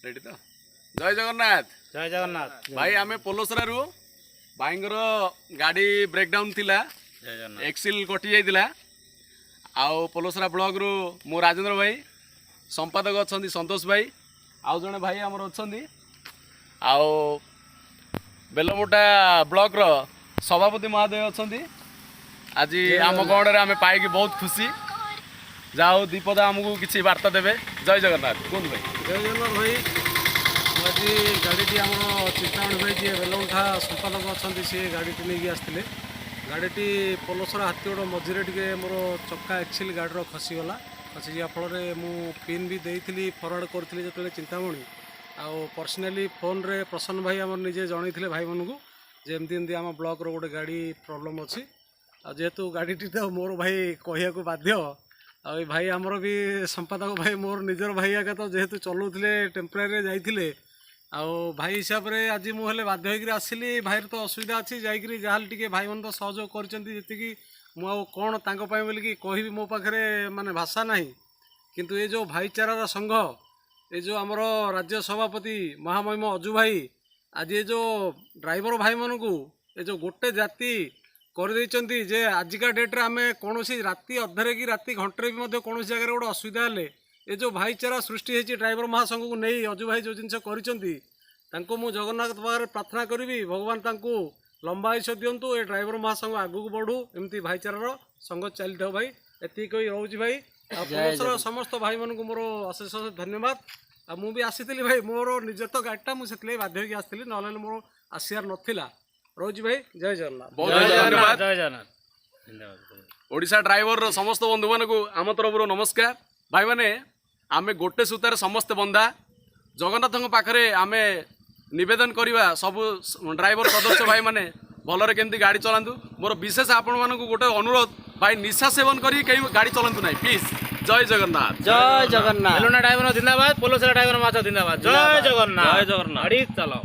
Ready तो जय जगन्नाथ। जय जगन्नाथ भाई आमे पोलोसरा रु भाईंगर गाड़ी ब्रेकडाउन थिला एक्सिल कटि जाइतिला आउ पोलोसरा ब्लॉक रु मो राजेंद्र भाई संपादक अच्छा संतोष भाई आउ जने भाई आमर अच्छा आउ बेलमोटा ब्लॉक रो सभापति महोदय अच्छा आज आम गणरे आम पाई बहुत खुशी जाओ दीपदा आमको किसी वार्ता देवे। जय जगन्नाथ कौन भाई। जय जगन्नाथ भाई आज गाड़ी आम चिंतामणि भाई जी बेलमुठा संपादक अच्छा सी गाड़ी नहीं आसते गाड़ी पोलोसरा हाथीगोड़ मझे टे मोर चक्का एक्सिल गाड़ी खसीगला खसीजा फल मु पिन भी देती फरवर्ड करी जो चिंतामणि आउ पर्सनाली फोन रे प्रसन्न भाई आम निजे जन भाई मन को जमती आम ब्लॉक रो गोटे गाड़ी प्रोब्लेम अच्छी जेहेतु गाड़ी तो मोर भाई कहया को बाध्य आ भाई आमर भी संपादक भाई मोर निजर भाई आगे तो जेहेतु चलाऊे टेम्परारी जाइए आउ भाई हिसाब से आज मुझे बाध्य होकर आसली भाई तो असुविधा अच्छी जाकि जहाँ टे भाई मैंने तो सहयोग करती मुझे कौन तांको बोलिकी कहि मो पाखे माने भाषा ना किंतु ये जो भाईचारा संघ ये जो आमर राज्य सभापति महामहिम अजु भाई आज ये जो ड्राइवर भाई मन को ये जो गोटे जाति कर जे आजिका डेट्रे आम कौन राति अधरे कि राति घंटे भी कौन जगह गोटे असुविधा हेले ये जो भाईचारा सृष्टि होती ड्राइवर महासंघ को नहीं अजु भाई जो जिनस कर जगन्नाथ पाखे प्रार्थना करी भगवान तांको लंबा आयुष दिंतु ये ड्राइवर महासंघ आगू बढ़ू एमती भाईचारार संघ चली था भाई एति कही रोच भाई पुलिसर समस्त भाई मन को मोर अशेष अशेष धन्यवाद। आ मुझे आसी भाई मोर निज तो गाड़ीटा मुझे बाध्य होकर आसती ना मोर आसार नाला रोज भाई। जय जगन्नाथ। जय जगन्नाथ। ओडिशा ड्राइवर समस्त बंधु मान को आम तरफ नमस्कार। भाई मैंने आम गोटे सूतार समस्त बंधा जगन्नाथ पाखे आम नवेदन करवा सब ड्राइवर सदस्य भाई मैंने भलरे केमती गाड़ी चलातु मोर विशेष आपण मान गोटे अनुरोध भाई निशा सेवन करी कहीं गाड़ी चलातु ना प्लीज। जय जगन्नाथ। जय जगन्नाथ। ड्राइवर जिंदाबाद पोलोसरा ड्राइवर जिंदाबाद। जय जगन्नाथ। जय जगन्नाथ। गाड़ी चलाओ।